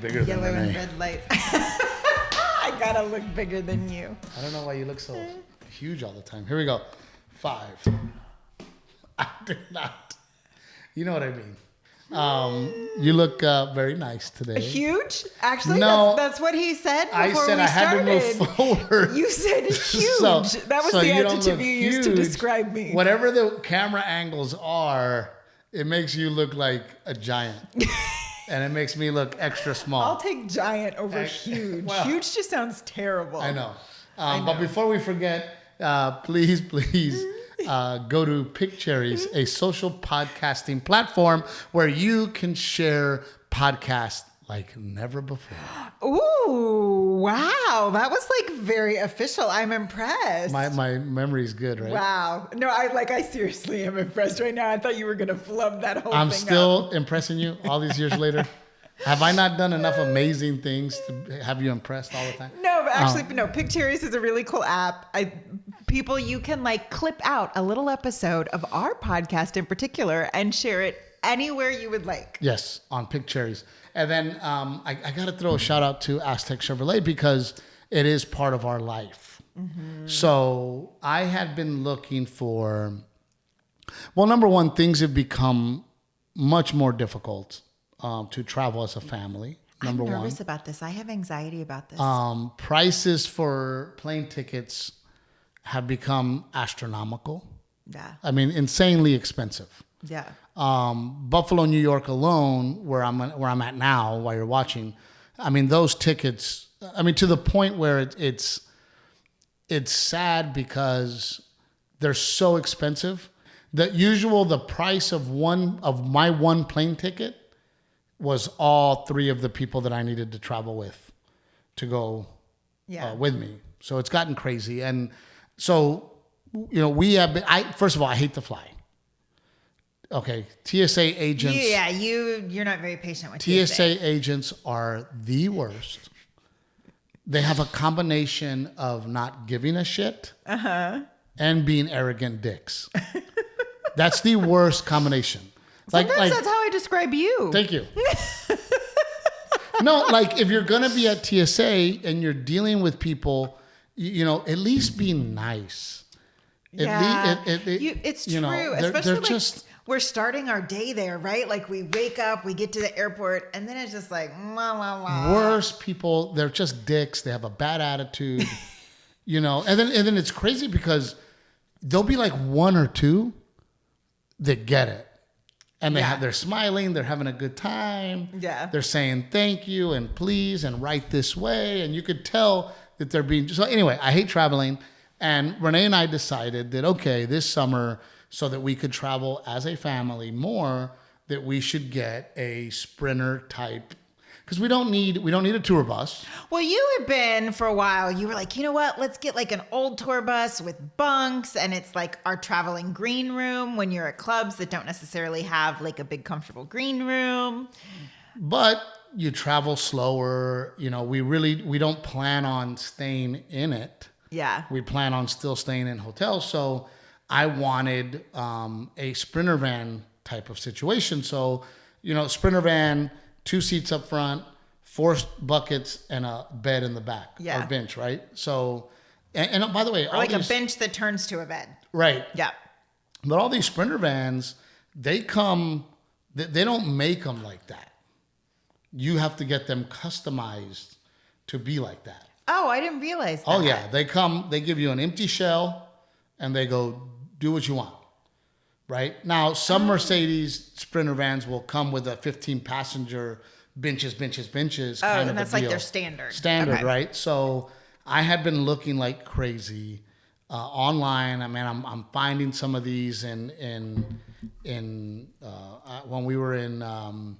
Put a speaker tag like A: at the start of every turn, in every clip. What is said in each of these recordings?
A: bigger than
B: Yellow and
A: Renae.
B: red lights. I gotta look bigger than you.
A: I don't know why you look so huge all the time. Here we go. 5. I did not. You know what I mean. You look very nice today.
B: Huge? Actually,
A: No,
B: that's what he said before
A: I said
B: we
A: I
B: started.
A: had to move forward.
B: You said huge. That was
A: so
B: the
A: you don't
B: adjective
A: look
B: you used to
A: huge.
B: describe me.
A: Whatever the camera angles are, it makes you look like a giant. And it makes me look extra small.
B: I'll take giant over huge.
A: Well,
B: huge just sounds terrible.
A: I know. But before we forget, please go to Cherries, a social podcasting platform where you can share podcasts like never before.
B: Ooh, wow. That was like very official. I'm impressed.
A: My memory's good, right?
B: Wow. No, I seriously am impressed right now. I thought you were going to flub that whole
A: I'm
B: thing
A: still
B: up.
A: impressing you all these years later. Have I not done enough amazing things to have you impressed all the time?
B: No, but actually, no. Cherries is a really cool app. People, you can like clip out a little episode of our podcast in particular and share it anywhere you would like.
A: Yes, on Cherries. And then I got to throw a shout out to Aztec Chevrolet because it is part of our life. Mm-hmm. So I had been looking for, well, number one, things have become much more difficult to travel as a family. Number
B: I'm
A: one.
B: nervous about this. I have anxiety about this.
A: Prices for plane tickets have become astronomical.
B: Yeah.
A: I mean, insanely expensive.
B: Yeah.
A: Buffalo, New York alone, where I'm at now, while you're watching, I mean, those tickets. I mean, to the point where it's sad because they're so expensive. The price of my one plane ticket was all 3 of the people that I needed to travel with to go with me. So it's gotten crazy, and so we have been. First of all, I hate to fly. Okay, TSA agents.
B: Yeah, you're not very patient with
A: TSA agents are the worst. They have a combination of not giving a shit and being arrogant dicks. That's the worst combination.
B: Sometimes that's how I describe you.
A: Thank you. No, like if you're gonna be at TSA and you're dealing with people, at least be nice.
B: Yeah, it's true. Especially
A: they're
B: we're starting our day there, right? Like we wake up, we get to the airport, and then it's just like, la, la, la.
A: Worst people, they're just dicks. They have a bad attitude, and then it's crazy because there'll be like 1 or 2 that get it. And they're smiling, they're having a good time.
B: Yeah.
A: They're saying thank you and please and right this way. And you could tell that they're being... So anyway, I hate traveling. And Renae and I decided that, okay, this summer, so that we could travel as a family more, that we should get a Sprinter type, because we don't need a tour bus.
B: Well, you had been for a while. You were like, you know what? Let's get like an old tour bus with bunks, and it's like our traveling green room when you're at clubs that don't necessarily have like a big comfortable green room.
A: But you travel slower. We don't plan on staying in it.
B: Yeah.
A: We plan on still staying in hotels. So I wanted a Sprinter van type of situation. So, Sprinter van, 2 seats up front, 4 buckets, and a bed in the back.
B: Yeah.
A: Or bench, right? So, and by the way,
B: or like a bench that turns to a bed.
A: Right.
B: Yeah.
A: But all these Sprinter vans, they don't make them like that. You have to get them customized to be like that.
B: Oh, I didn't realize that.
A: Oh, yeah. They give you an empty shell, and they go, do what you want. Right? Now, some Mercedes Sprinter vans will come with a 15-passenger benches.
B: Oh, and that's like their standard.
A: Standard, right? So I had been looking like crazy online. I mean, I'm finding some of these in when we were in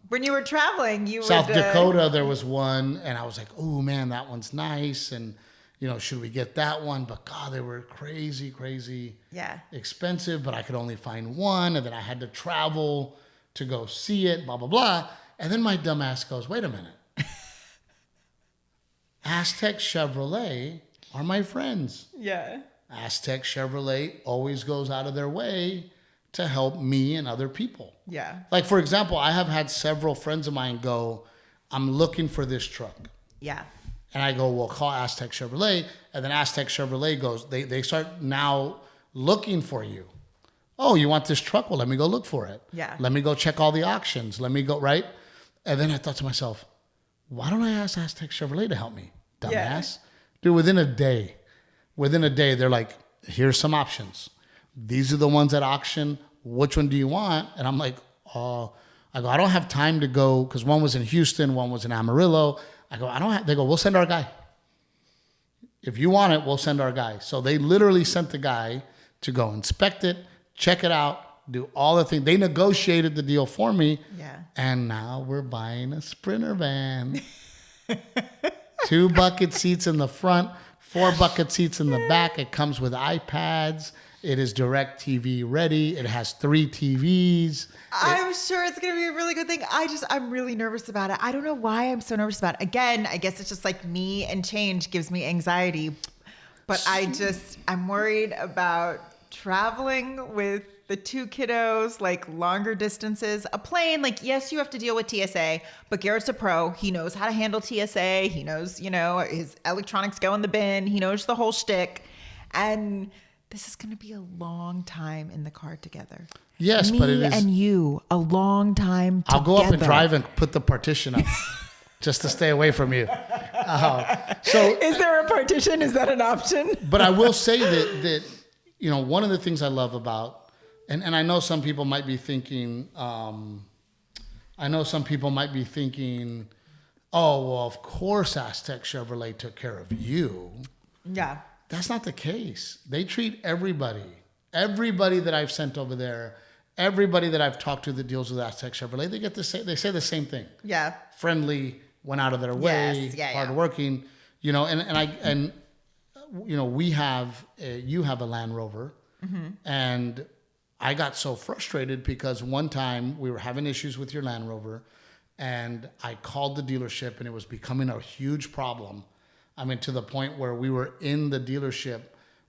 B: when you were traveling,
A: South Dakota, there was one, and I was like, oh man, that one's nice, and should we get that one? But God, they were crazy expensive, but I could only find one, and then I had to travel to go see it, blah blah blah. And then my dumb ass goes, wait a minute. Aztec Chevrolet are my friends.
B: Yeah.
A: Aztec Chevrolet always goes out of their way to help me and other people.
B: Yeah.
A: Like, for example, I have had several friends of mine go, I'm looking for this truck.
B: Yeah.
A: And I go, well, call Aztec Chevrolet. And then Aztec Chevrolet goes, they start now looking for you. Oh, you want this truck? Well, let me go look for it.
B: Yeah.
A: Let me go check all the auctions. Let me go, right? And then I thought to myself, why don't I ask Aztec Chevrolet to help me? Dumbass.
B: Yeah.
A: Dude, within a day, they're like, here's some options. These are the ones at auction. Which one do you want? And I'm like, oh, I don't have time to go, because one was in Houston, one was in Amarillo. I go, they go, we'll send our guy. If you want it, we'll send our guy. So they literally sent the guy to go inspect it, check it out, do all the things. They negotiated the deal for me.
B: Yeah.
A: And now we're buying a Sprinter van. 2 bucket seats in the front, 4 bucket seats in the back. It comes with iPads. It is DirecTV ready. It has 3 TVs.
B: I'm sure it's going to be a really good thing. I'm really nervous about it. I don't know why I'm so nervous about it. Again, I guess it's just like me, and change gives me anxiety. But I'm worried about traveling with the 2 kiddos, like longer distances. A plane, like, yes, you have to deal with TSA, but Garrett's a pro. He knows how to handle TSA. He knows, his electronics go in the bin. He knows the whole shtick. And this is going to be a long time in the car together.
A: Yes, but it is.
B: Me and you, a long time together.
A: I'll go up and drive and put the partition up just to stay away from you. So,
B: is there a partition? Is that an option?
A: But I will say that one of the things I love about, and I know some people might be thinking, oh, well, of course Aztec Chevrolet took care of you.
B: Yeah.
A: That's not the case. They treat everybody that I've sent over there, everybody that I've talked to that deals with Aztec Chevrolet, they say the same thing.
B: Yeah.
A: Friendly, went out of their way, hardworking, you have a Land Rover, and I got so frustrated because one time we were having issues with your Land Rover, and I called the dealership, and it was becoming a huge problem. I mean, to the point where we were in the dealership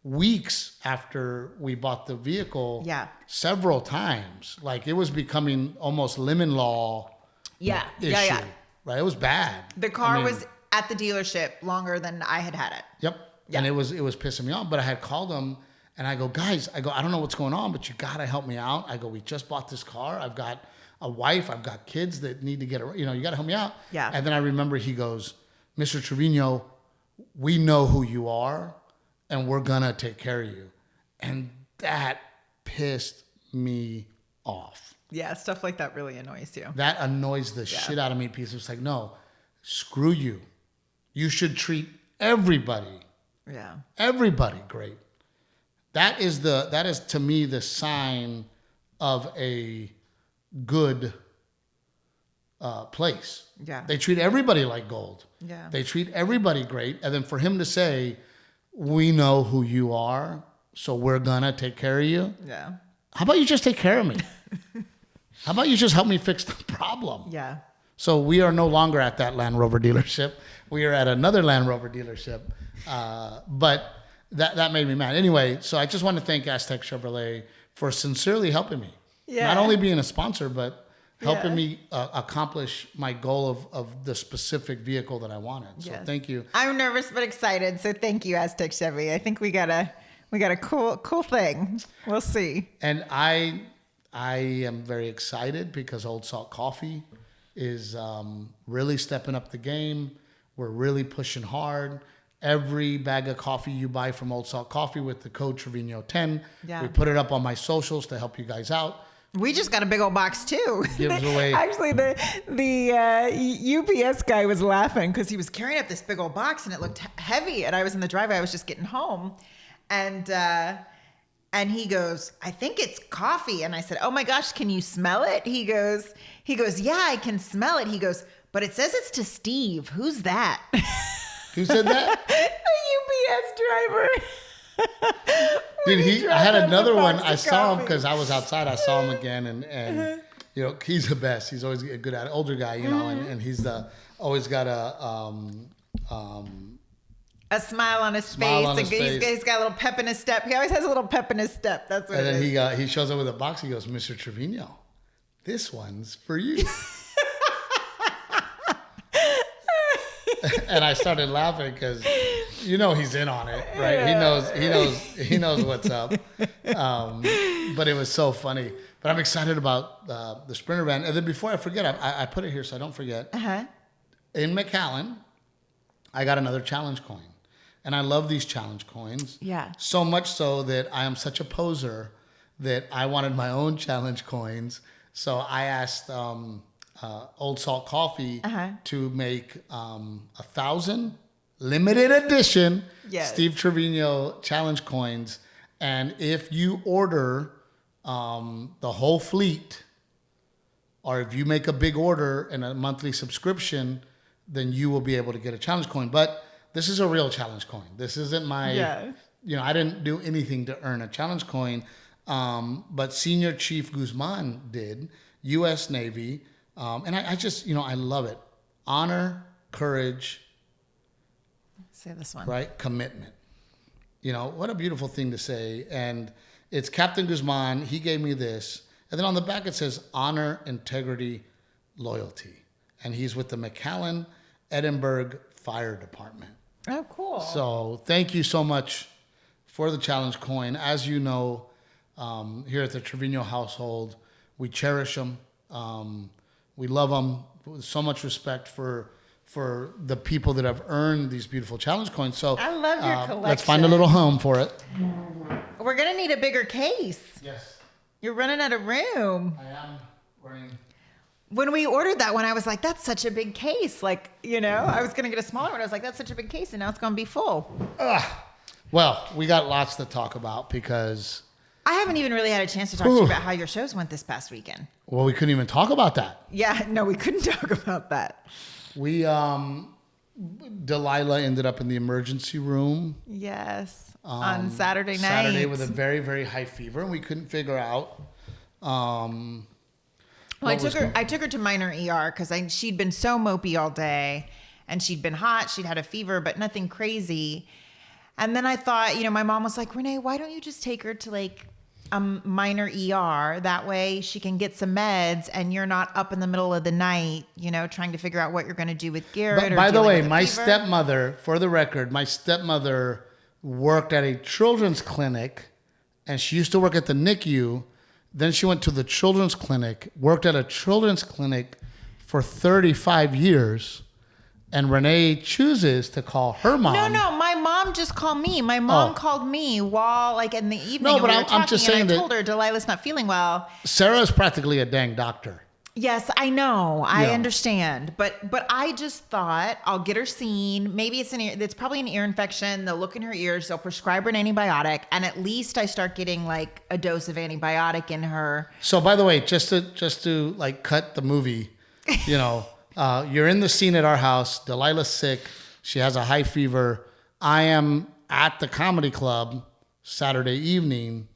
A: weeks after we bought the vehicle.
B: Yeah.
A: Several times. Like, it was becoming almost lemon law.
B: Yeah.
A: Issue,
B: yeah.
A: Right. It was bad.
B: The car was at the dealership longer than I had it.
A: Yep. Yeah. And it was pissing me off. But I had called them, and I go, guys, I don't know what's going on, but you gotta help me out. I go, we just bought this car. I've got a wife. I've got kids that need to get you gotta help me out.
B: Yeah.
A: And then I remember he goes, Mr. Trevino, we know who you are, and we're gonna take care of you. And that pissed me off.
B: Yeah, stuff like that really annoys you.
A: That annoys the shit out of me. Because it's like, no, screw you. You should treat everybody.
B: Yeah.
A: Everybody great. That is to me the sign of a good place.
B: Yeah.
A: They treat everybody like gold.
B: Yeah.
A: They treat everybody great. And then for him to say, we know who you are, so we're gonna take care of you.
B: Yeah.
A: How about you just take care of me? How about you just help me fix the problem?
B: Yeah.
A: So we are no longer at that Land Rover dealership. We are at another Land Rover dealership. But that made me mad. Anyway, so I just want to thank Aztec Chevrolet for sincerely helping me.
B: Yeah.
A: Not only being a sponsor, but helping me accomplish my goal of the specific vehicle that I wanted. So thank you.
B: I'm nervous but excited. So thank you, Aztec Chevy. I think we got a cool thing. We'll see.
A: And I am very excited because Old Salt Coffee is really stepping up the game. We're really pushing hard. Every bag of coffee you buy from Old Salt Coffee with the code Trevino10, we put it up on my socials to help you guys out.
B: We just got a big old box too.
A: Gives away.
B: Actually, the UPS guy was laughing because he was carrying up this big old box and it looked heavy. And I was in the driveway. I was just getting home, and he goes, "I think it's coffee." And I said, "Oh my gosh, can you smell it?" He goes, "Yeah, I can smell it." He goes, "But it says it's to Steve. Who's that?"
A: Who said that?
B: The UPS driver.
A: Dude, I had another one. I saw him because I was outside. I saw him again, and he's the best. He's always a good at older guy, and he's always got a
B: smile on his face. He's got a little pep in his step. He always has a little pep in his step. That's what.
A: And then he shows up with a box. He goes, "Mr. Trevino, this one's for you." And I started laughing because, he's in on it, right? Yeah. He knows what's up. But it was so funny. But I'm excited about the Sprinter van. And then before I forget, I put it here so I don't forget.
B: Uh-huh.
A: In McAllen, I got another challenge coin. And I love these challenge coins.
B: Yeah.
A: So much so that I am such a poser that I wanted my own challenge coins. So I asked Old Salt Coffee to make 1,000 limited edition Steve Trevino challenge coins. And if you order the whole fleet, or if you make a big order and a monthly subscription, then you will be able to get a challenge coin. But this is a real challenge coin. This isn't my, I didn't do anything to earn a challenge coin. But Senior Chief Guzman did, U.S. Navy. And I just, I love it. Honor, courage.
B: Say this one.
A: Right? Commitment. What a beautiful thing to say. And it's Captain Guzman. He gave me this. And then on the back it says honor, integrity, loyalty. And he's with the McAllen Edinburgh Fire Department.
B: Oh, cool.
A: So thank you so much for the challenge coin. As you know, here at the Trevino household, we cherish them. We love them. With so much respect for the people that have earned these beautiful challenge coins. So
B: I love your collection.
A: Let's find a little home for it.
B: We're gonna need a bigger case.
A: Yes.
B: You're running out of room.
A: I am running.
B: When we ordered that one, I was like, that's such a big case. Like, I was going to get a smaller one. I was like, that's such a big case. And now it's going to be full.
A: Well, we got lots to talk about because
B: I haven't even really had a chance to talk to you about how your shows went this past weekend.
A: Well, we couldn't even talk about that.
B: Yeah, no, we couldn't talk about that.
A: We, Delilah ended up in the emergency room.
B: Yes, on Saturday night.
A: Saturday with a very, very high fever. And we couldn't figure out...
B: Well, I took her to minor ER because she'd been so mopey all day, and she'd been hot. She'd had a fever, but nothing crazy. And then I thought, my mom was like, Renae, why don't you just take her to like a minor ER? That way she can get some meds, and you're not up in the middle of the night, trying to figure out what you're going to do with Garrett.
A: But by the way, my stepmother, for the record, worked at a children's clinic, and she used to work at the NICU. Then she went to the children's clinic, worked at a children's clinic for 35 years, and Renae chooses to call her mom.
B: No, my mom just called me. My mom called me while, in the evening, we were talking, I'm just saying, and I told her Delilah's not feeling well.
A: Sarah's practically a dang doctor.
B: Yes, I know. I understand. But I just thought I'll get her seen. Maybe it's probably an ear infection. They'll look in her ears. They'll prescribe her an antibiotic. And at least I start getting like a dose of antibiotic in her.
A: So by the way, just to like cut the movie, you're in the scene at our house. Delilah's sick. She has a high fever. I am at the comedy club Saturday evening,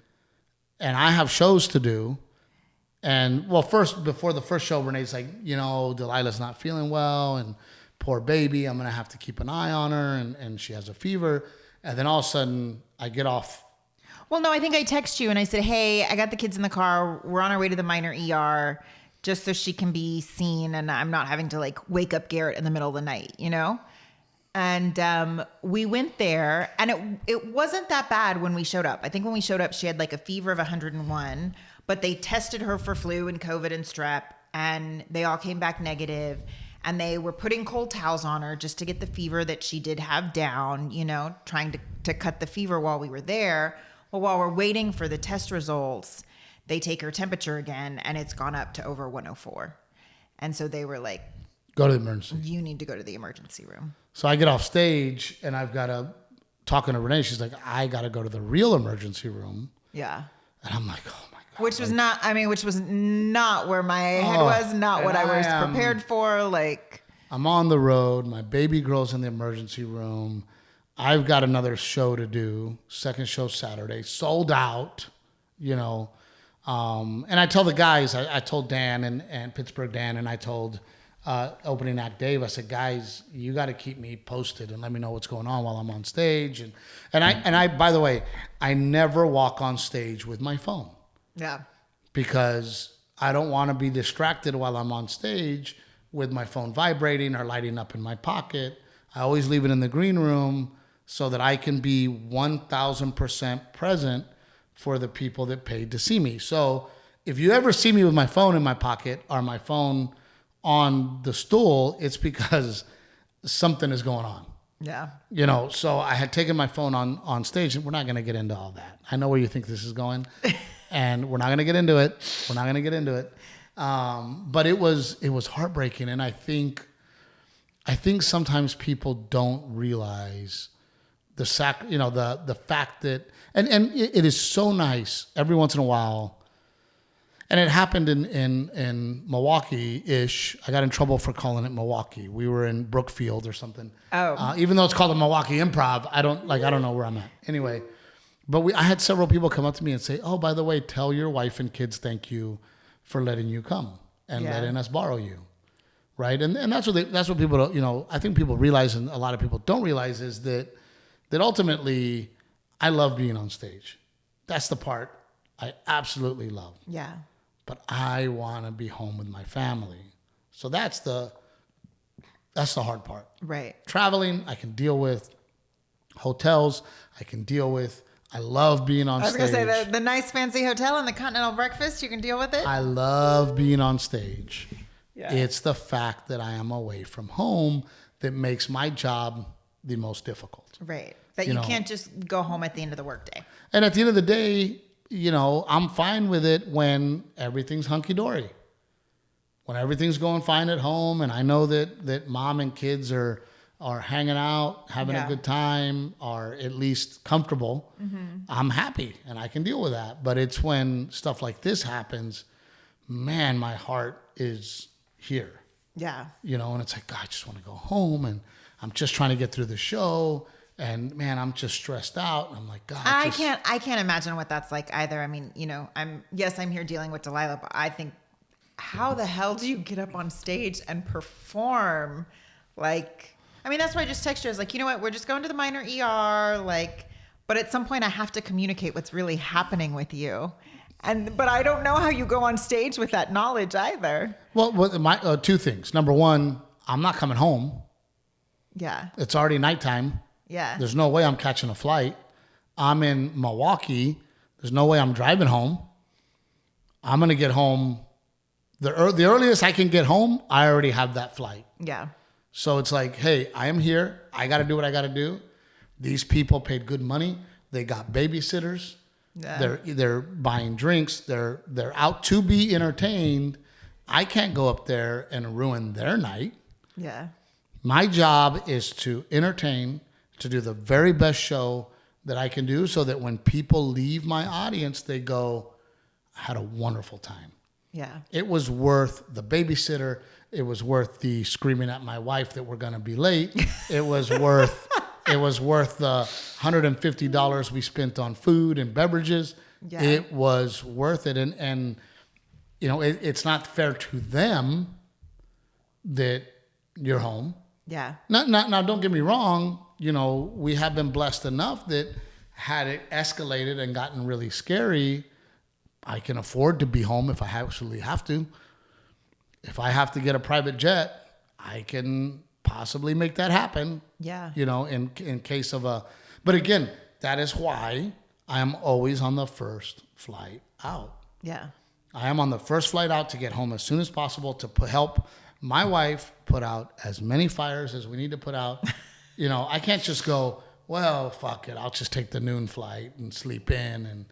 A: and I have shows to do. And before the first show, Renee's like, Delilah's not feeling well, and poor baby, I'm going to have to keep an eye on her, and she has a fever. And then all of a sudden, I get off.
B: Well, no, I think I text you and I said, hey, I got the kids in the car. We're on our way to the minor ER just so she can be seen, and I'm not having to like wake up Garrett in the middle of the night, And we went there, and it wasn't that bad when we showed up. I think when we showed up, she had like a fever of 101. But they tested her for flu and COVID and strep, and they all came back negative. And they were putting cold towels on her just to get the fever that she did have down, trying to cut the fever while we were there. Well, while we're waiting for the test results, they take her temperature again, and it's gone up to over 104. And so they were like,
A: go to the emergency.
B: You need to go to the emergency room.
A: So I get off stage, and I've got to, talking to Renae, she's like, I got to go to the real emergency room.
B: Yeah.
A: And I'm like, oh my God.
B: Which was not where my head was, not what I was prepared for. Like,
A: I'm on the road. My baby girl's in the emergency room. I've got another show to do. Second show Saturday, sold out, And I tell the guys, I told Dan and Pittsburgh Dan, and I told opening act Dave, I said, guys, you got to keep me posted and let me know what's going on while I'm on stage. And I, by the way, I never walk on stage with my phone.
B: Yeah.
A: Because I don't want to be distracted while I'm on stage with my phone vibrating or lighting up in my pocket. I always leave it in the green room so that I can be 1,000% present for the people that paid to see me. So if you ever see me with my phone in my pocket or my phone on the stool, it's because something is going on.
B: Yeah.
A: You know, so I had taken my phone on stage, and we're not going to get into all that. I know where you think this is going, and we're not going to get into it. We're not going to get into it. But it was heartbreaking, and I think sometimes people don't realize the fact that, and it is so nice every once in a while. And it happened in Milwaukee-ish. I got in trouble for calling it Milwaukee. We were in Brookfield or something.
B: Oh.
A: Even though it's called the Milwaukee Improv, I don't know where I'm at. Anyway, but I had several people come up to me and say, "Oh, by the way, tell your wife and kids thank you for letting you come and letting us borrow you." Right? And that's what people don't, I think people realize, and a lot of people don't realize, is that ultimately I love being on stage. That's the part I absolutely love.
B: Yeah.
A: But I want to be home with my family. So that's the hard part.
B: Right.
A: Traveling, I can deal with. Hotels, I can deal with. I love being on stage.
B: I was going to say, the nice fancy hotel and the continental breakfast, you can deal with it?
A: I love being on stage.
B: Yeah.
A: It's the fact that I am away from home that makes my job the most difficult.
B: Right. That you can't just go home at the end of the workday.
A: And at the end of the day, I'm fine with it when everything's hunky-dory. When everything's going fine at home, and I know that mom and kids are hanging out, having a good time, or at least comfortable, I'm happy, and I can deal with that. But it's when stuff like this happens, man, my heart is here.
B: Yeah.
A: And it's like, God, I just want to go home, and I'm just trying to get through the show. And man, I'm just stressed out. And I'm like, God,
B: I can't imagine what that's like either. I mean, I'm here dealing with Delilah, but I think, how the hell do you get up on stage and perform? That's why I just texted you. I was like, you know what? We're just going to the minor ER. But at some point I have to communicate what's really happening with you. But I don't know how you go on stage with that knowledge either.
A: Well, two things. Number one, I'm not coming home.
B: Yeah.
A: It's already nighttime.
B: Yeah.
A: There's no way I'm catching a flight. I'm in Milwaukee. There's no way I'm driving home. I'm going to get home. The earliest I can get home, I already have that flight.
B: Yeah.
A: So it's like, hey, I am here. I got to do what I got to do. These people paid good money. They got babysitters. Yeah. They're buying drinks. They're out to be entertained. I can't go up there and ruin their night.
B: Yeah.
A: My job is to entertain, to do the very best show that I can do, so that when people leave my audience, they go, I had a wonderful time.
B: Yeah. It
A: was worth the babysitter. It was worth the screaming at my wife that we're going to be late. It was worth the $150 we spent on food and beverages. Yeah. It was worth it. And it's not fair to them that you're home.
B: Yeah.
A: Now, don't get me wrong. We have been blessed enough that had it escalated and gotten really scary, I can afford to be home if I absolutely have to. If I have to get a private jet, I can possibly make that happen.
B: Yeah.
A: In case of but again, that is why I am always on the first flight out.
B: Yeah.
A: I am on the first flight out to get home as soon as possible to help my wife put out as many fires as we need to put out. I can't just go, well, fuck it, I'll just take the noon flight and sleep in and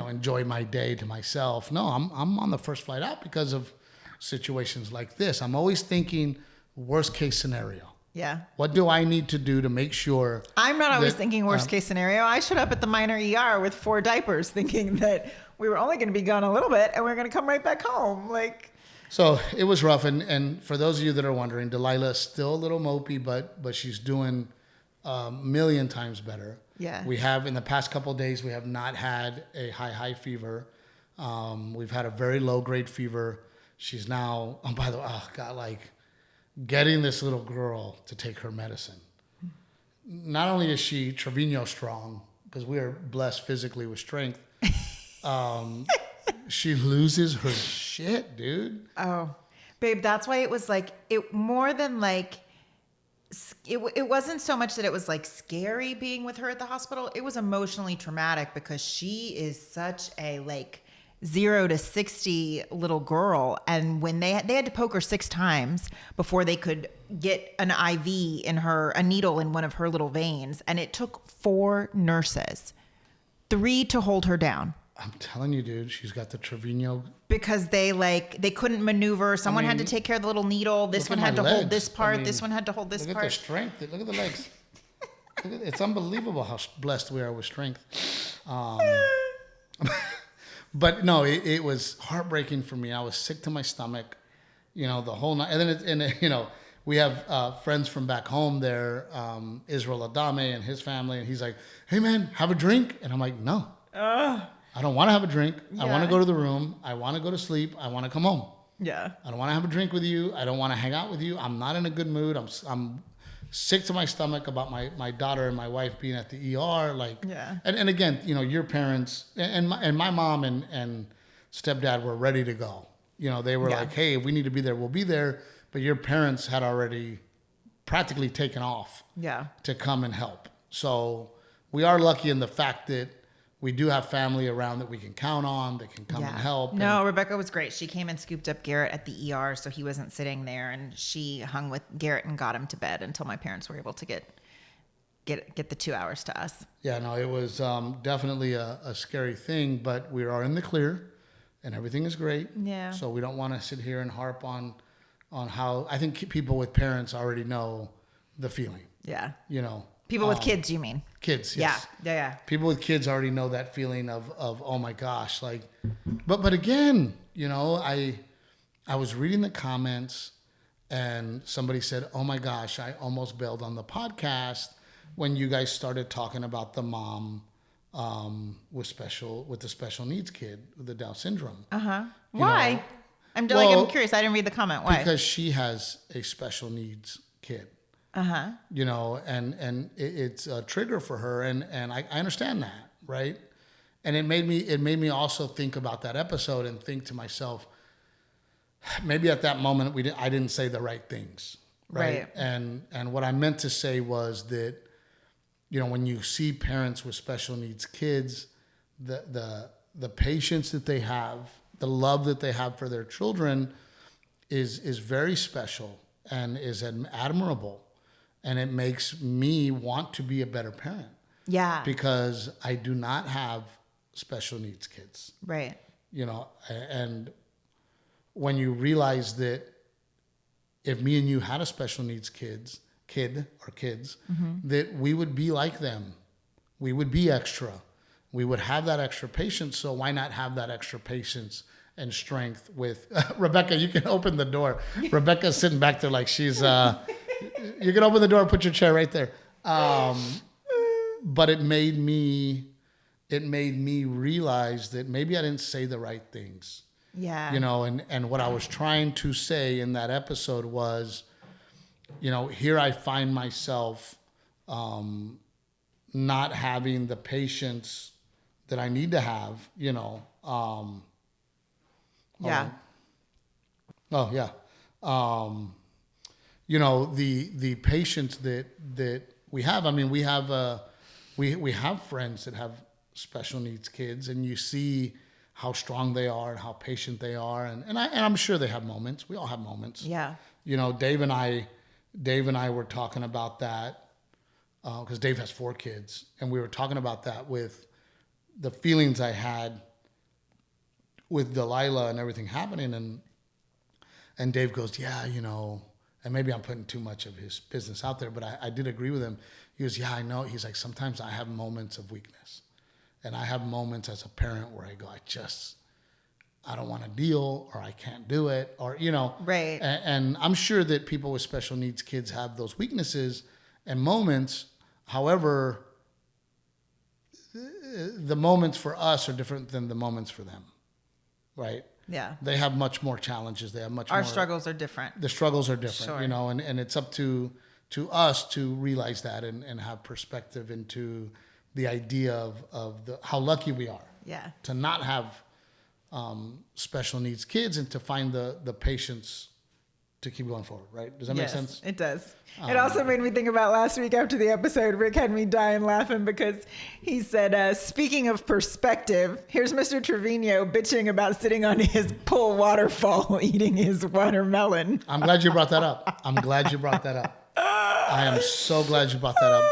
A: enjoy my day to myself. No, I'm on the first flight out because of situations like this. I'm always thinking worst case scenario.
B: Yeah.
A: What do I need to do to make sure? I'm
B: not always thinking worst case scenario. I showed up at the minor ER with 4 diapers thinking that we were only going to be gone a little bit and we we're going to come right back home.
A: So it was rough. And for those of you that are wondering, Delilah is still a little mopey, but she's doing a million times better.
B: Yeah.
A: We have, in the past couple of days, we have not had a high fever. We've had a very low grade fever. She's now, getting this little girl to take her medicine. Not only is she Trevino strong, because we are blessed physically with strength, she loses her shit, dude.
B: Oh, babe, that's why it was more than it wasn't so much that it was like scary being with her at the hospital. It was emotionally traumatic because she is such a like 0 to 60 little girl. And when they had to poke her 6 times before they could get an IV in her, a needle in one of her little veins. And it took 4 nurses, 3 to hold her down.
A: I'm telling you, dude, she's got the Trevino.
B: Because they couldn't maneuver. Someone had to take care of the little needle. This one had to hold this part. This one had to hold this part.
A: Look at the strength. Look at the legs. It's unbelievable how blessed we are with strength. But no, it was heartbreaking for me. I was sick to my stomach, the whole night. And then we have friends from back home there, Israel Adame and his family, and he's like, "Hey man, have a drink," and I'm like, "No, I don't want to have a drink. I want to go to the room. I want to go to sleep. I want to come home.
B: Yeah,
A: I don't want to have a drink with you. I don't want to hang out with you. I'm not in a good mood. I'm sick to my stomach about my daughter and my wife being at the ER. And again, your parents and my mom and stepdad were ready to go. They were like, hey, if we need to be there, we'll be there. But your parents had already practically taken off to come and help. So we are lucky in the fact that we do have family around that we can count on, that can come and help.
B: No, Rebecca was great. She came and scooped up Garrett at the ER so he wasn't sitting there, and she hung with Garrett and got him to bed until my parents were able to get the 2 hours to us. Yeah, no,
A: it was definitely a scary thing, but we are in the clear and everything is great.
B: Yeah.
A: So we don't want to sit here and harp on how, I think people with parents already know the feeling.
B: Yeah.
A: People
B: with kids, you mean?
A: Kids, yes.
B: Yeah.
A: People with kids already know that feeling of oh my gosh, but again, I was reading the comments and somebody said, "Oh my gosh, I almost bailed on the podcast when you guys started talking about the mom with the special needs kid with the Down syndrome."
B: Why? I'm curious. I didn't read the comment. Why?
A: Because she has a special needs kid. And it's a trigger for her, and I understand that, right? And it made me also think about that episode and think to myself, maybe at that moment I didn't say the right things, right? And what I meant to say was that, when you see parents with special needs kids, the patience that they have, the love that they have for their children is very special and is admirable. And it makes me want to be a better parent.
B: Yeah.
A: Because I do not have special needs kids.
B: Right.
A: And when you realize that if me and you had a special needs kids, that we would be like them. We would be extra. We would have that extra patience. So why not have that extra patience and strength with Rebecca? You can open the door. Rebecca's sitting back there like she's... You can open the door and put your chair right there. But it made me realize that maybe I didn't say the right things.
B: Yeah.
A: And what I was trying to say in that episode was, here I find myself not having the patience that I need to have,
B: Yeah.
A: Oh, yeah. The patience that we have. I mean, we have friends that have special needs kids, and you see how strong they are and how patient they are, and I'm sure they have moments. We all have moments.
B: Yeah.
A: Dave and I were talking about that because Dave has 4 kids, and we were talking about that with the feelings I had with Delilah and everything happening, and Dave goes, yeah, and maybe I'm putting too much of his business out there, but I did agree with him. He goes, yeah, I know. He's like, sometimes I have moments of weakness. And I have moments as a parent where I go, I don't want to deal, or I can't do it, or,
B: Right.
A: And I'm sure that people with special needs kids have those weaknesses and moments. However, the moments for us are different than the moments for them, right?
B: Yeah.
A: They have much more challenges. They have
B: Our struggles are different.
A: The struggles are different,
B: Sure.
A: and it's up to us to realize that and have perspective into the idea of how lucky we are.
B: Yeah.
A: To not have special needs kids and to find the patience to keep going forward, right? Does that make sense?
B: It does. It also made me think about last week after the episode. Rick had me dying laughing because he said, speaking of perspective, here's Mr. Trevino bitching about sitting on his pool waterfall eating his watermelon.
A: I'm glad you brought that up. I am so glad you brought that up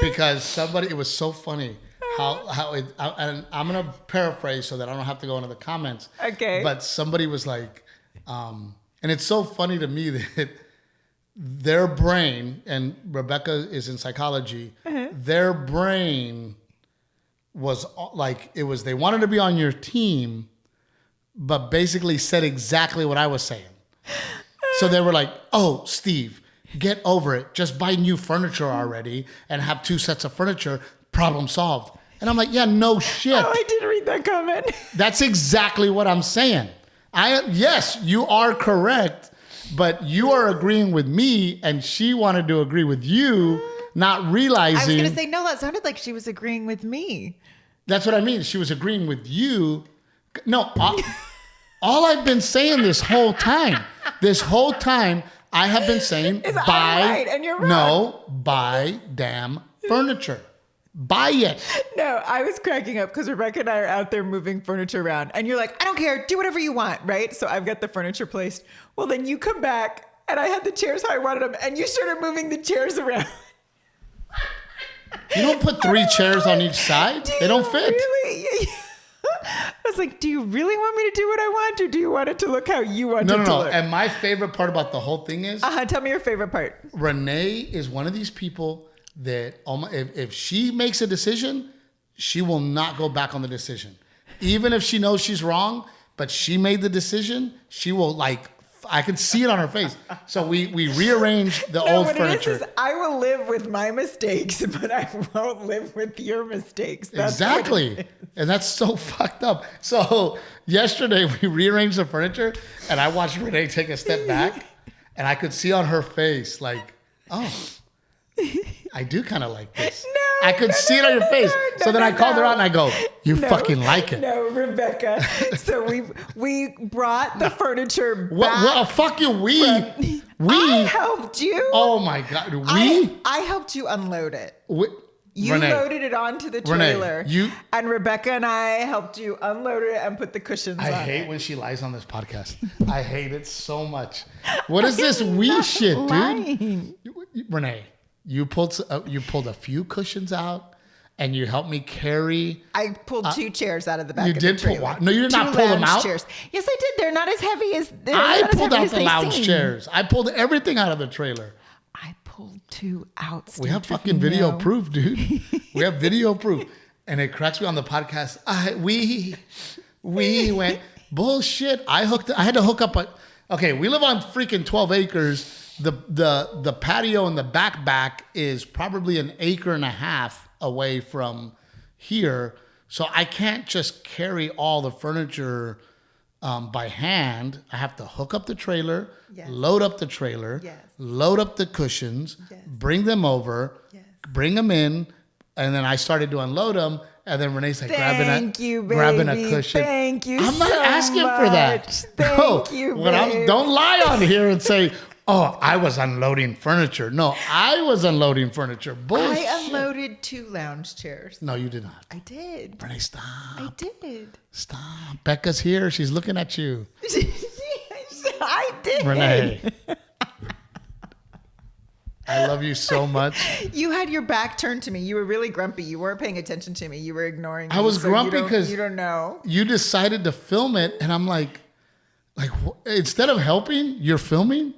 A: because it was so funny and I'm going to paraphrase so that I don't have to go into the comments.
B: Okay.
A: But somebody was like, and it's so funny to me that their brain, and Rebecca is in psychology, their brain was like, they wanted to be on your team, but basically said exactly what I was saying. So they were like, oh, Steve, get over it. Just buy new furniture already and have 2 sets of furniture. Problem solved. And I'm like, yeah, no shit.
B: Oh, I did read that comment.
A: That's exactly what I'm saying. Yes, you are correct, but you are agreeing with me, and she wanted to agree with you, not realizing.
B: I was going to say, no, that sounded like she was agreeing with me.
A: That's what I mean. She was agreeing with you. No, all I've been saying this whole time, I have been saying,
B: I'm right and you're wrong.
A: No, buy damn furniture. Buy it.
B: No, I was cracking up because Rebecca and I are out there moving furniture around. And you're like, I don't care. Do whatever you want, right? So I've got the furniture placed. Well, then you come back and I had the chairs how I wanted them. And you started moving the chairs around.
A: You don't put 3 chairs on each side. They don't fit.
B: Really? I was like, do you really want me to do what I want? Or do you want it to look how you want it to look?
A: No. And my favorite part about the whole thing is...
B: Tell me your favorite part.
A: Renae is one of these people that if she makes a decision, she will not go back on the decision. Even if she knows she's wrong, but she made the decision, she will I can see it on her face. So we rearranged the old furniture.
B: It is I will live with my mistakes, but I won't live with your mistakes. That's
A: exactly. And that's so fucked up. So yesterday we rearranged the furniture and I watched Renae take a step back and I could see on her face like, oh, I do kind of like this.
B: No,
A: I could see it on your face. So then I called her out and I go, you fucking like it.
B: No, Rebecca. So we brought the furniture back.
A: Well, fuck you. We
B: I helped you.
A: Oh my God.
B: I helped you unload it. You
A: Renae,
B: loaded it onto the trailer.
A: Renae,
B: and Rebecca and I helped you unload it and put the cushions on it.
A: I hate when she lies on this podcast. I hate it so much. What is this we shit, dude? Renae, you pulled a few cushions out and you helped me carry.
B: I pulled 2 chairs out of the back
A: of the trailer. What? No, you did not pull them out.
B: Chairs. Yes, I did. They're not as heavy as
A: I pulled out the lounge chairs. I pulled everything out of the trailer.
B: I pulled 2 out.
A: We have fucking video proof, dude. We have video proof. And it cracks me on the podcast. We went, bullshit. I had to hook up okay, we live on freaking 12 acres. The patio in the back is probably 1.5 acres away from here. So I can't just carry all the furniture by hand. I have to hook up the trailer, load up the trailer, load up the cushions, bring them over, bring them in, and then I started to unload them. And then Renee's like grabbing a cushion.
B: Thank you.
A: I'm not asking for that.
B: Thank you, babe.
A: Don't lie on here and say, oh, I was unloading furniture. No, I was unloading furniture. Bullshit.
B: I unloaded 2 lounge chairs.
A: No, you did not.
B: I did.
A: Renee, stop.
B: I did.
A: Stop. Becca's here. She's looking at you.
B: I did.
A: Renee. I love you so much.
B: You had your back turned to me. You were really grumpy. You weren't paying attention to me. You were ignoring me.
A: I was grumpy because
B: you don't know.
A: You decided to film it, and I'm like, instead of helping, you're filming.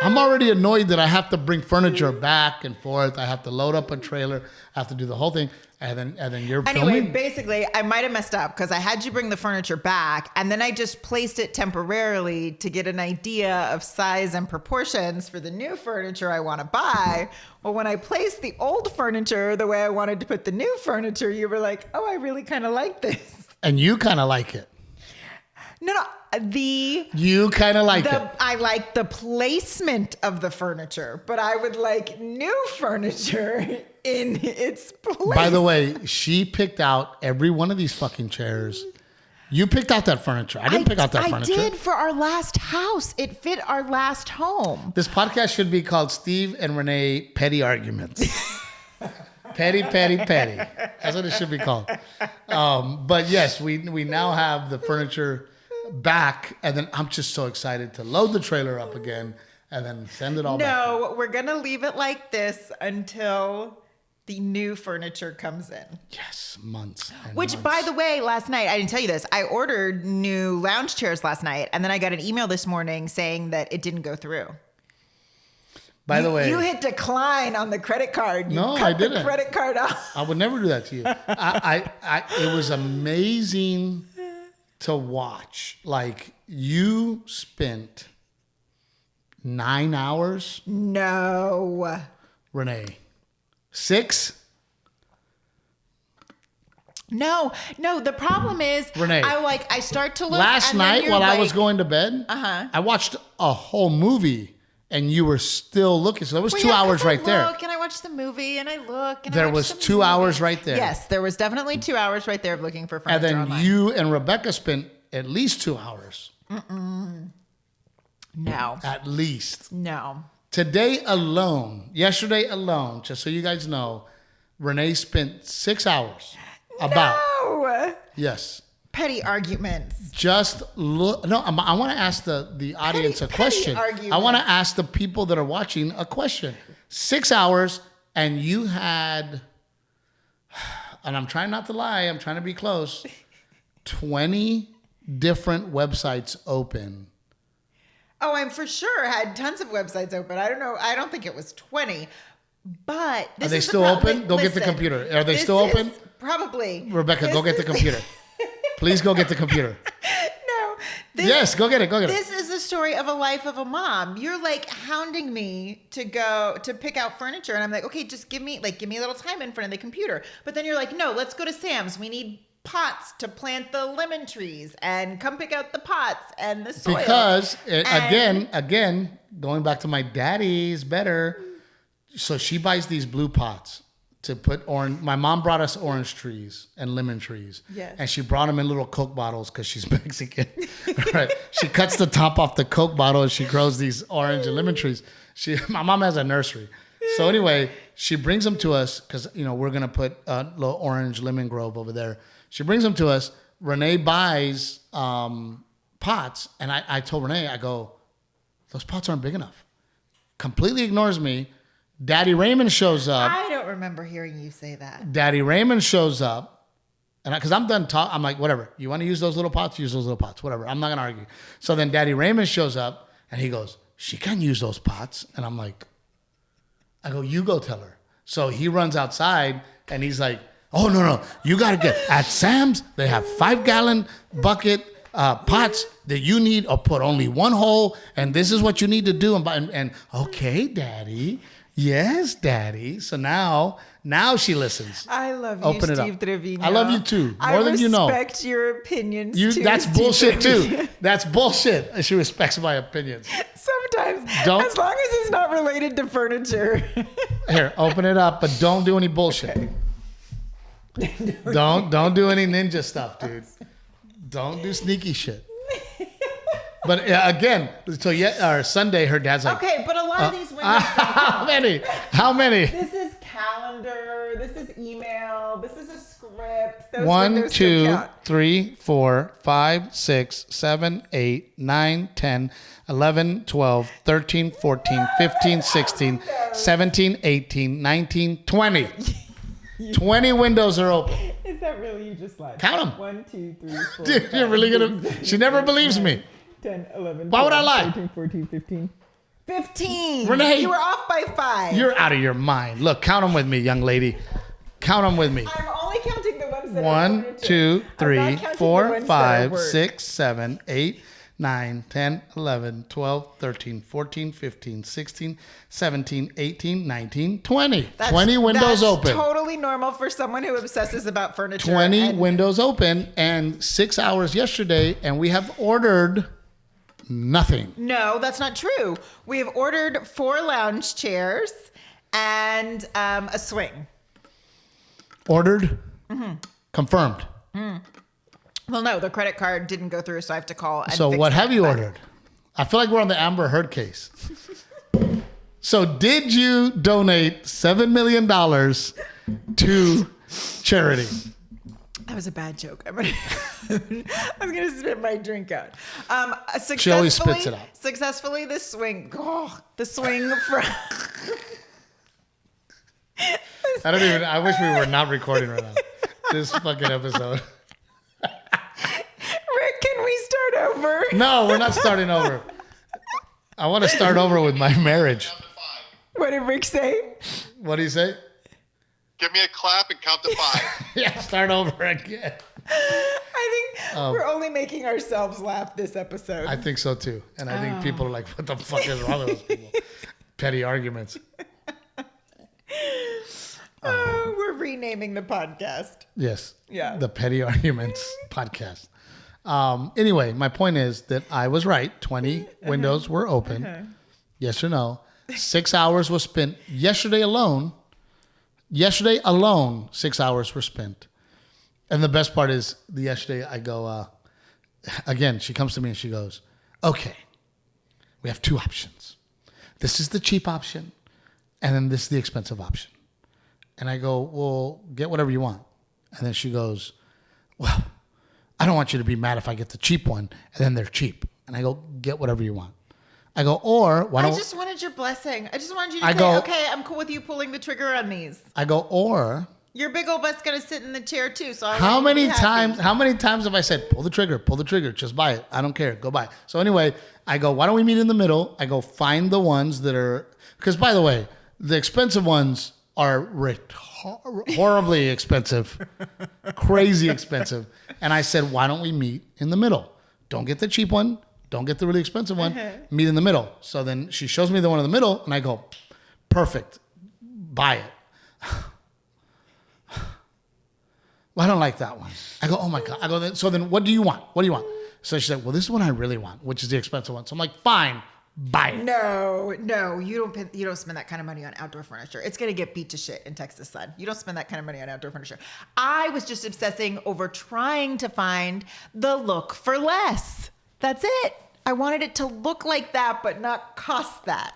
A: I'm already annoyed that I have to bring furniture back and forth. I have to load up a trailer. I have to do the whole thing. And then you're filming.
B: Anyway, basically, I might have messed up because I had you bring the furniture back and then I just placed it temporarily to get an idea of size and proportions for the new furniture I want to buy. Well, when I placed the old furniture the way I wanted to put the new furniture, you were like, oh, I really kind of like this.
A: And you kind of like it.
B: No.
A: You kind of like it.
B: I like the placement of the furniture, but I would like new furniture in its place.
A: By the way, she picked out every one of these fucking chairs You picked out that furniture. I didn't pick out that furniture.
B: I did for our last house. It fit our last home.
A: This podcast should be called Steve and Renae Petty Arguments. Petty. That's what it should be called. But yes, we now have the furniture back, and then I'm just so excited to load the trailer up again and then send it all back.
B: No, we're going to leave it like this until the new furniture comes in.
A: Yes, months.
B: Which, by the way, last night, I didn't tell you this. I ordered new lounge chairs last night, and then I got an email this morning saying that it didn't go through.
A: By the way,
B: you hit decline on the credit card.
A: No, I didn't.
B: The credit card off.
A: I would never do that to you. It was amazing to watch. Like, you spent 9 hours.
B: No.
A: Renae. 6?
B: No. The problem is,
A: Renae,
B: I start to look.
A: Last night while I was going to bed, I watched a whole movie, and you were still looking. So there was 2 hours right there.
B: And I watched the movie, and I look. And
A: there was 2 hours right there.
B: Yes, there was definitely 2 hours right there of looking for furniture.
A: And then
B: online.
A: you and Rebecca spent at least 2 hours.
B: No.
A: At least.
B: No.
A: Yesterday alone, just so you guys know, Renae spent 6 hours.
B: No.
A: Yes.
B: Petty arguments.
A: Just look. No, I want to ask the audience a question. I want to ask the people that are watching a question. 6 hours, and you had, and I'm trying not to lie, I'm trying to be close, 20 different websites open.
B: Oh, I'm for sure had tons of websites open. I don't know. I don't think it was 20. But
A: are they still open? Go get the computer. Are they still open?
B: Probably.
A: Rebecca, go get the computer. Please go get the computer.
B: No.
A: Yes, go get it.
B: This is the story of a life of a mom. You're like hounding me to go to pick out furniture. And I'm like, okay, just give me a little time in front of the computer. But then you're like, no, let's go to Sam's. We need pots to plant the lemon trees, and come pick out the pots and the soil.
A: Because again, going back to my daddy's better. So she buys these blue pots to put orange. My mom brought us orange trees and lemon trees.
B: Yes.
A: And she brought them in little Coke bottles because she's Mexican. Right. She cuts the top off the Coke bottle and she grows these orange and lemon trees. My mom has a nursery. So anyway, she brings them to us because, we're going to put a little orange lemon grove over there. She brings them to us. Renae buys pots. And I told Renae, I go, those pots aren't big enough. Completely ignores me. Daddy Raymond shows up.
B: I don't remember hearing you say that.
A: Daddy Raymond shows up. And because I'm done talking, I'm like, whatever. You want to use those little pots? Use those little pots. Whatever. I'm not going to argue. So then Daddy Raymond shows up and he goes, she can use those pots. And I'm like, I go, you go tell her. So he runs outside and he's like, oh, no. You got to get at Sam's. They have 5-gallon bucket pots that you need or put only one hole. And this is what you need to do. And okay, Daddy. Yes, Daddy. So now she listens.
B: I love you,
A: Open
B: Steve Trevino.
A: I love you too. More than you know.
B: I respect your opinions too.
A: That's
B: Steve
A: bullshit
B: Trevino.
A: too. That's bullshit. She respects my opinions.
B: Sometimes, as long as it's not related to furniture.
A: Here, open it up, but don't do any bullshit. Don't do any ninja stuff, dude. Don't do sneaky shit. But again, so Sunday, her dad's like,
B: okay, but a lot of these windows.
A: How many?
B: This is calendar. This is email. This is a script. Those
A: 1, 2, 3, 4, 5, 6, 7, 8, 9, 10, 11, 12, 13, 14, 15, 16, 17, 18, 19, 20. 20 windows are open.
B: Is that really you just lied?
A: Count them.
B: 1, 2, 3, 4.
A: Dude, you're really gonna. She never believes me.
B: 10, 11,
A: Why would I lie?
B: 13, 14, 15. 15.
A: Renae.
B: You were off by 5.
A: You're out of your mind. Look, count them with me, young lady. Count them with me.
B: I'm only counting the ones that
A: 1, 2, 3, 4, 5, 6, 7, 8, 9, 10, 11, 12, 13, 14, 15, 16, 17, 18, 19, 20. 20 windows open.
B: That's totally normal for someone who obsesses about furniture.
A: 20 windows open and 6 hours yesterday, and we have ordered nothing.
B: No, that's not true. We have ordered 4 lounge chairs and a swing.
A: Ordered? Confirmed.
B: Well, no, the credit card didn't go through, so I have to call. And
A: So
B: fix
A: what
B: that
A: have you
B: back.
A: ordered? I feel like we're on the Amber Heard case. So did you donate $7 million to charity?
B: That was a bad joke. I'm gonna spit my drink out.
A: She always spits it out.
B: Successfully, the swing from.
A: I wish we were not recording right now. This fucking episode.
B: Rick, can we start over?
A: No, we're not starting over. I want to start over with my marriage.
B: What did Rick say?
A: What do you say?
C: Give me a clap and count to 5.
A: Yeah, start over again.
B: I think we're only making ourselves laugh this episode.
A: I think so too. And I think people are like, what the fuck is wrong with those people? Petty arguments.
B: We're renaming the podcast.
A: Yes.
B: Yeah.
A: The Petty Arguments podcast. Anyway, my point is that I was right. 20 windows were open. Yes or no? 6 hours was spent yesterday alone. Yesterday alone, 6 hours were spent. And the best part is yesterday I go, again, she comes to me and she goes, okay, we have 2 options. This is the cheap option. And then this is the expensive option. And I go, well, get whatever you want. And then she goes, well, I don't want you to be mad if I get the cheap one and then they're cheap. And I go, get whatever you want. I go, or why don't
B: I just wanted your blessing. I just wanted you to
A: I
B: say,
A: go-
B: okay, I'm cool with you pulling the trigger on these.
A: I go, or
B: Your big old butt's gonna sit in the chair too. So
A: how many times have I said, pull the trigger, just buy it. I don't care. Go buy it. So anyway, I go, why don't we meet in the middle? I go find the ones that are, because by the way, the expensive ones are horribly expensive, crazy expensive. And I said, why don't we meet in the middle? Don't get the cheap one. Don't get the really expensive one. Meet in the middle. So then she shows me the one in the middle, and I go, perfect. Buy it. Well, I don't like that one. I go, oh my God. I go, so then what do you want? What do you want? So she said, well, this is what I really want, which is the expensive one. So I'm like, fine, buy it.
B: No, you don't spend that kind of money on outdoor furniture. It's gonna get beat to shit in Texas, son. You don't spend that kind of money on outdoor furniture. I was just obsessing over trying to find the look for less. That's it. I wanted it to look like that, but not cost that.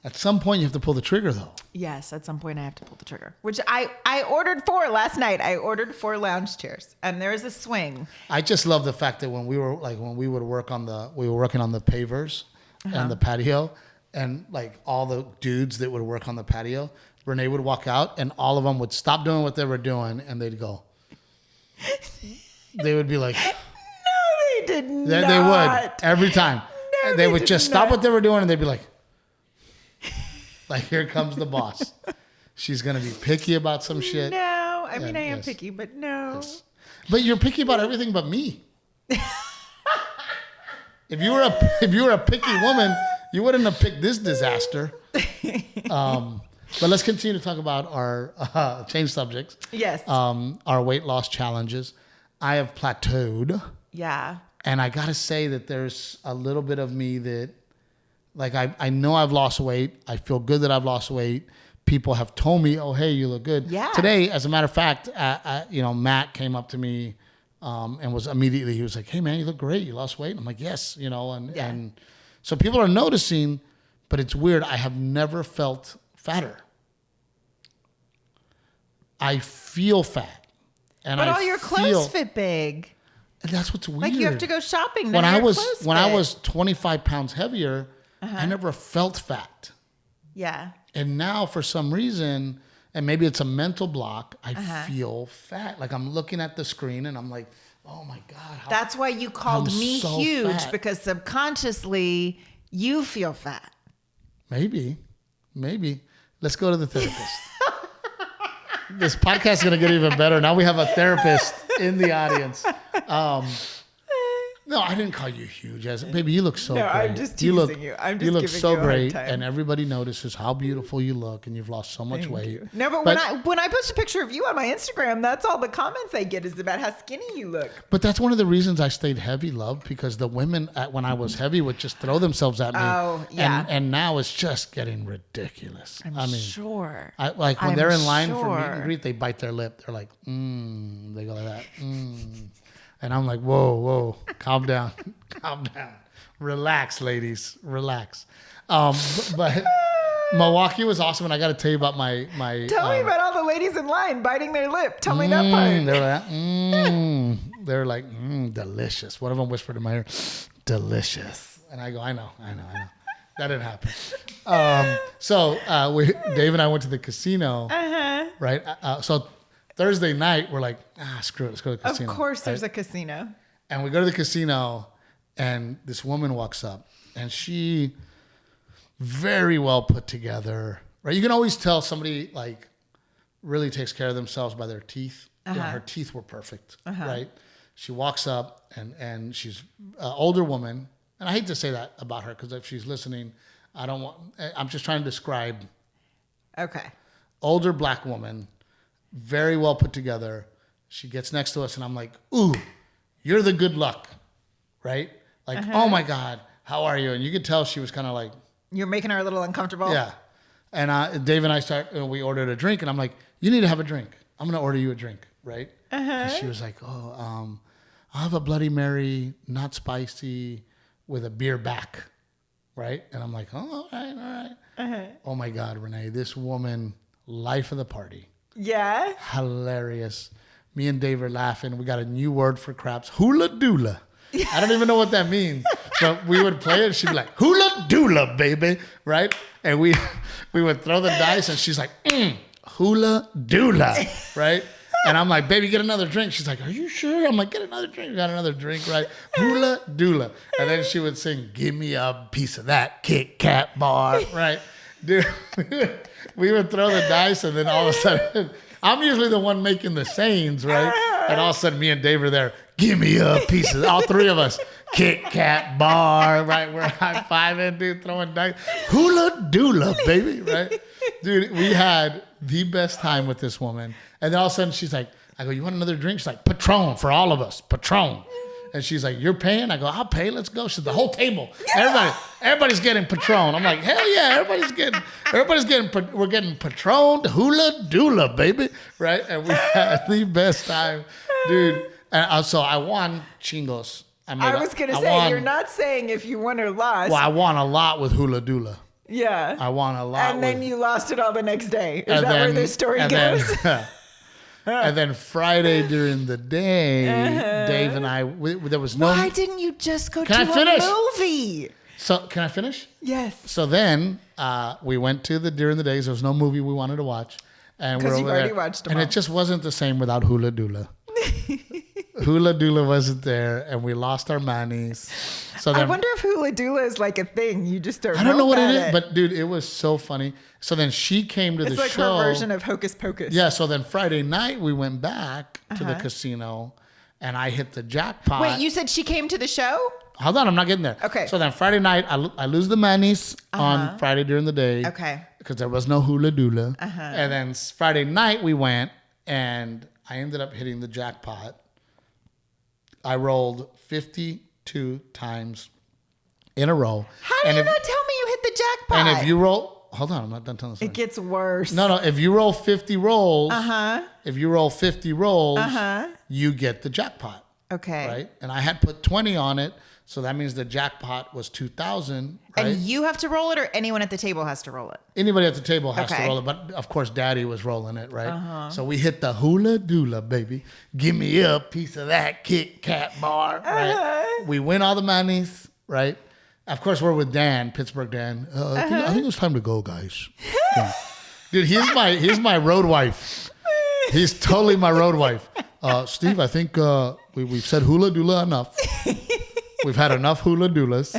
A: At some point, you have to pull the trigger, though.
B: Yes, at some point I have to pull the trigger. Which I ordered 4 last night. I ordered 4 lounge chairs, and there's a swing.
A: I just love the fact that when we were working on the pavers and the patio, and like all the dudes that would work on the patio, Renae would walk out, and all of them would stop doing what they were doing, and they'd go. They would be like,
B: No, they did not.
A: they would every time.
B: No,
A: They would
B: did
A: just stop
B: not.
A: what they were doing, and they'd be like, here comes the boss. She's gonna be picky about some shit.
B: No, I mean, I am
A: yes.
B: picky, but no.
A: Yes. But you're picky about everything but me. If you were a picky woman, you wouldn't have picked this disaster. But let's continue to talk about our change subjects.
B: Yes.
A: Our weight loss challenges. I have plateaued,
B: Yeah.
A: and I gotta say that there's a little bit of me that, like, I know I've lost weight. I feel good that I've lost weight. People have told me, "Oh, hey, you look good."
B: Yeah.
A: Today, as a matter of fact, Matt came up to me and was immediately, he was like, "Hey, man, you look great. You lost weight." And I'm like, "Yes," and so people are noticing, but it's weird. I have never felt fatter. I feel fat, and
B: But all your clothes fit big.
A: And that's what's weird.
B: Like you have to go shopping.
A: When
B: then
A: I
B: your
A: was
B: clothes
A: when I
B: fit.
A: was 25 pounds heavier, I never felt fat.
B: Yeah.
A: And now, for some reason, and maybe it's a mental block, I feel fat. Like I'm looking at the screen and I'm like, oh my God.
B: That's why you called
A: I'm
B: me
A: so
B: huge,
A: fat.
B: because subconsciously you feel fat.
A: Maybe. Let's go to the therapist. This podcast is going to get even better. Now we have a therapist in the audience. No, I didn't call you huge. Baby, you look so
B: No,
A: great.
B: I'm just teasing you. I'm just
A: you look
B: giving
A: so
B: you a hard
A: great,
B: time.
A: and everybody notices how beautiful you look, and you've lost so much
B: Thank
A: weight.
B: you. No, but when I post a picture of you on my Instagram, that's all the comments I get is about how skinny you look.
A: But that's one of the reasons I stayed heavy, love, because the women when I was heavy would just throw themselves at me.
B: Oh, yeah.
A: And now it's just getting ridiculous. I mean,
B: Sure.
A: when
B: I'm
A: they're in line for meet
B: sure.
A: and greet, they bite their lip. They're like, they go like that. And I'm like, whoa, calm down, calm down. Relax, ladies, relax. But Milwaukee was awesome, and I got to tell you about my.
B: Tell me about all the ladies in line biting their lip. Tell me that part.
A: They're like, delicious. One of them whispered in my ear, delicious. And I go, I know. That didn't happen. So Dave and I went to the casino, right? So Thursday night, we're like, screw it, let's go to the casino.
B: Of course, there's
A: right?
B: a casino.
A: And we go to the casino, and this woman walks up, and she very well put together, right? You can always tell somebody like really takes care of themselves by their teeth. You know, her teeth were perfect, right? She walks up, and she's an older woman. And I hate to say that about her because if she's listening, I'm just trying to describe.
B: Okay.
A: Older black woman, very well put together. She gets next to us, and I'm like, ooh, you're the good luck, right? Like, oh my God, how are you? And you could tell she was kind of like.
B: You're making her a little uncomfortable.
A: Yeah. And Dave and I we ordered a drink, and I'm like, you need to have a drink. I'm going to order you a drink, right? And she was like, I'll have a Bloody Mary, not spicy, with a beer back, right? And I'm like, all right. Oh my God, Renae, this woman, life of the party.
B: Yeah.
A: Hilarious. Me and Dave are laughing. We got a new word for craps, Hula Dula. I don't even know what that means, but we would play it. And she'd be like, Hula Dula, baby, right? And we would throw the dice, and she's like, Hula Dula, right? And I'm like, baby, get another drink. She's like, are you sure? I'm like, get another drink. We got another drink, right? Hula Dula. And then she would sing, give me a piece of that Kit Kat bar, right? Dude, we would throw the dice, and then all of a sudden, I'm usually the one making the sayings, right? And all of a sudden, me and Dave are there, give me a piece of, all three of us, Kit Kat bar, right? We're high-fiving, dude, throwing dice. Hula Dula, baby, right? Dude, we had the best time with this woman. And then all of a sudden, she's like, I go, you want another drink? She's like, Patron for all of us, Patron. And she's like, you're paying? I go, I'll pay, let's go. She's the whole table. Everybody's getting Patron. I'm like, hell yeah, we're getting Patron, Hula Dula, baby, right? And we had the best time, dude. And so I won chingos.
B: I was going to say, you're not saying if you won or lost.
A: Well, I won a lot with Hula Dula.
B: Yeah.
A: I won a lot.
B: And then you lost it all the next day. Is that where the story goes?
A: And then Friday during the day, Dave and I, there was no.
B: Why didn't you just go to a movie?
A: So can I finish?
B: Yes.
A: So then we went to during the days. There was no movie we wanted to watch, and we're over there.
B: Already watched them
A: and
B: all.
A: it just wasn't the same without Hula Dula. Hula Dula wasn't there, and we lost our manies. So then,
B: I wonder if Hula Dula is like a thing. You just don't know.
A: I don't know what it is, but dude, it was so funny. So then she came to the show.
B: It's like her version of Hocus Pocus.
A: Yeah, so then Friday night we went back to the casino, and I hit the jackpot.
B: Wait, you said she came to the show?
A: Hold on, I'm not getting there.
B: Okay.
A: So then Friday night, I lose the manies on Friday during the day.
B: Okay.
A: Because there was no Hula Dula. And then Friday night we went, and I ended up hitting the jackpot. I rolled 52 times in a row.
B: How do you not tell me you hit the jackpot?
A: And if you roll, hold on, I'm not done telling the story.
B: It gets worse.
A: No, if you roll 50 rolls, you get the jackpot.
B: Okay.
A: Right? And I had put 20 on it, so that means the jackpot was 2,000, right?
B: And you have to roll it, or anyone at the table has to roll it?
A: Anybody at the table has to roll it, but of course Daddy was rolling it, right? So we hit the Hula Dula, baby. Give me a piece of that Kit Kat bar, right? We win all the monies, right? Of course, we're with Dan, Pittsburgh Dan. I think it's time to go, guys. Yeah. Dude, he's my road wife. He's totally my road wife. Steve, I think we've said Hula Dula enough. We've had enough Hula Dulas.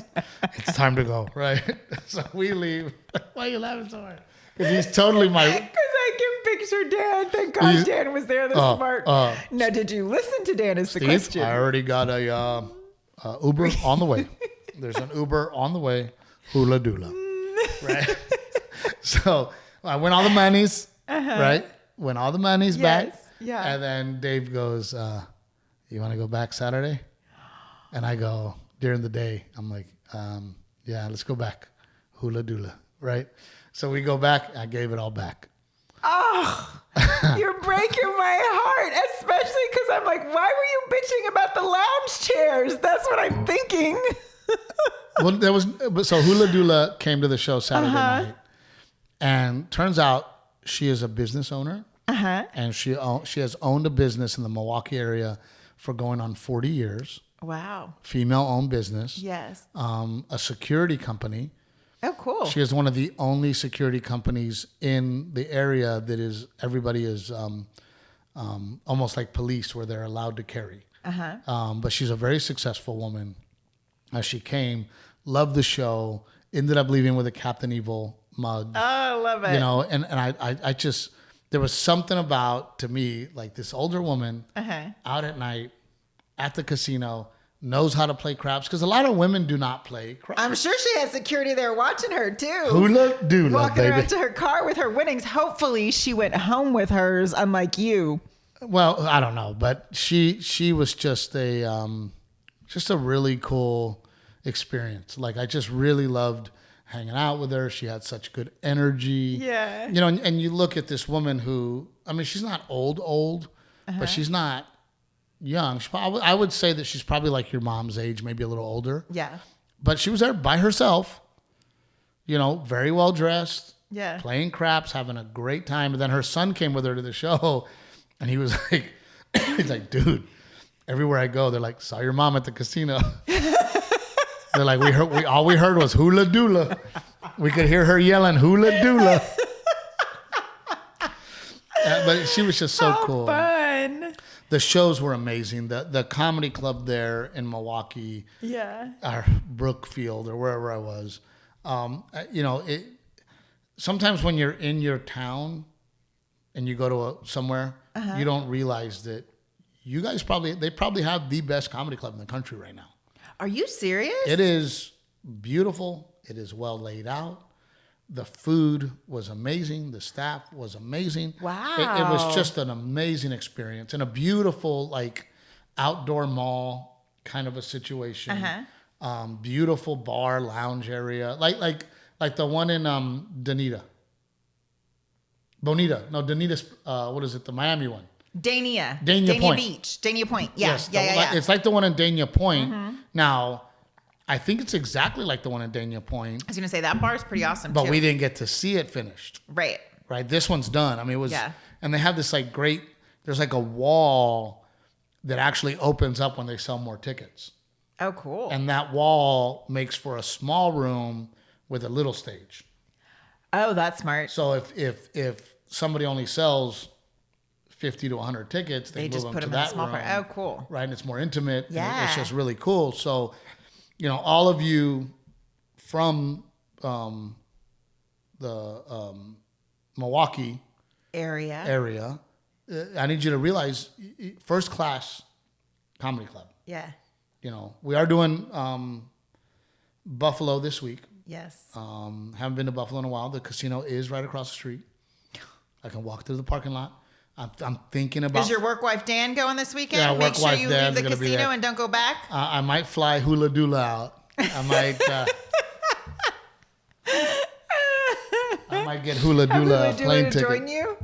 A: It's time to go, right? So we leave. Why are you laughing so hard? Because he's totally my...
B: Because I can picture Dan. Thank God Dan was there, the smart. Now, did you listen to Dan is the question.
A: I already got a Uber on the way. There's an Uber on the way. Hula Dula. Right? So I win all the monies, right? Win all the monies back.
B: Yeah.
A: And then Dave goes, you want to go back Saturday? And I go, during the day, I'm like, yeah, let's go back. Hula Dula, right? So we go back. I gave it all back.
B: Oh, you're breaking my heart, especially because I'm like, why were you bitching about the lounge chairs? That's what I'm thinking.
A: Well, so Hula Dula came to the show Saturday night, and turns out she is a business owner, and she has owned a business in the Milwaukee area for going on 40 years.
B: Wow.
A: Female-owned business.
B: Yes.
A: A security company.
B: Oh, cool.
A: She is one of the only security companies in the area that is everybody is almost like police, where they're allowed to carry. But she's a very successful woman. As she came, loved the show, ended up leaving with a Captain Evil mug.
B: Oh, I love it.
A: You know, and I just, there was something about, to me, like this older woman out at night at the casino, knows how to play craps, because a lot of women do not play craps.
B: I'm sure she has security there watching her too.
A: Hula Dula,
B: walking
A: baby.
B: around to her car with her winnings. Hopefully she went home with hers, unlike you.
A: Well, I don't know, but she was just a really cool experience. Like, I just really loved hanging out with her. She had such good energy.
B: Yeah.
A: You know, and you look at this woman who, I mean, she's not old, but she's not young. I would say that she's probably like your mom's age, maybe a little older.
B: Yeah.
A: But she was there by herself, you know, very well dressed,
B: Yeah.
A: playing craps, having a great time. And then her son came with her to the show, and he was like, he's like, dude, everywhere I go, they're like, saw your mom at the casino. They're like, all we heard was Hula Dula. We could hear her yelling Hula Dula. But she was just so cool.
B: Fun.
A: The shows were amazing. The comedy club there in Milwaukee, or Brookfield, or wherever I was, you know, sometimes when you're in your town and you go to somewhere, you don't realize that you guys they probably have the best comedy club in the country right now.
B: Are you serious?
A: It is beautiful. It is well laid out. The food was amazing. The staff was amazing.
B: Wow.
A: It was just an amazing experience, and a beautiful, like, outdoor mall kind of a situation. Beautiful bar, lounge area. Like the one in Bonita. What is it? The Miami one.
B: Dania
A: Point.
B: Beach. Dania Point. Yeah.
A: Yes,
B: Yeah.
A: It's like the one in Dania Point. Now, I think it's exactly like the one in Dania Point.
B: I was going to say, that bar is pretty awesome,
A: But
B: too.
A: we didn't get to see it finished.
B: Right.
A: Right? This one's done. I mean, it was...
B: Yeah.
A: And they have this, like, great... There's, like, a wall that actually opens up when they sell more tickets.
B: Oh, cool.
A: And that wall makes for a small room with a little stage.
B: Oh, that's smart.
A: So if somebody only sells 50 to 100 tickets, they
B: just
A: move
B: put
A: them
B: them
A: to
B: in a
A: that
B: small
A: room.
B: part. Oh, cool.
A: Right? And it's more intimate. And
B: Yeah.
A: it's just really cool. So, you know, all of you from the Milwaukee area, I need you to realize, first class comedy club.
B: Yeah.
A: You know, we are doing Buffalo this week.
B: Yes.
A: Haven't been to Buffalo in a while. The casino is right across the street. I can walk through the parking lot. I'm thinking about...
B: Is your work wife Dan going this weekend?
A: Yeah,
B: Make sure
A: work-wife
B: you
A: Dan's
B: leave the
A: gonna be there.
B: casino and don't go back.
A: I might fly Hula Dula out. I might get Hula Dula plane
B: to
A: ticket.
B: join you.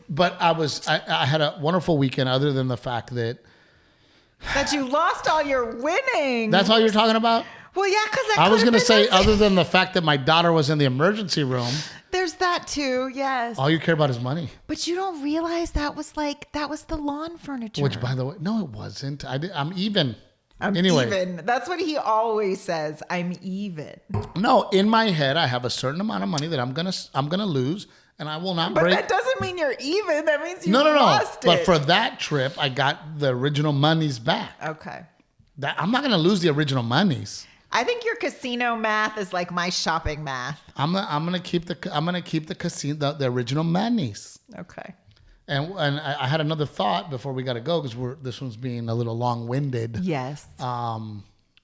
A: But I had a wonderful weekend, other than the fact that...
B: That you lost all your winnings.
A: That's all you're talking about?
B: Well, yeah, because
A: I was going to say, other than the fact that my daughter was in the emergency room...
B: There's that too, yes.
A: All you care about is money.
B: But you don't realize that was the lawn furniture.
A: Which, by the way, no, it wasn't. I'm even.
B: I'm
A: anyway.
B: even. That's what he always says. I'm even.
A: No, in my head, I have a certain amount of money that I'm gonna lose, and I will not
B: But
A: break.
B: that doesn't mean you're even. That means you
A: No.
B: lost it.
A: But for that trip, I got the original monies back.
B: Okay.
A: I'm not gonna lose the original monies.
B: I think your casino math is like my shopping math.
A: I'm gonna keep the casino the original monies.
B: Okay.
A: And I had another thought before we got to go, because this one's being a little long-winded.
B: Yes.
A: What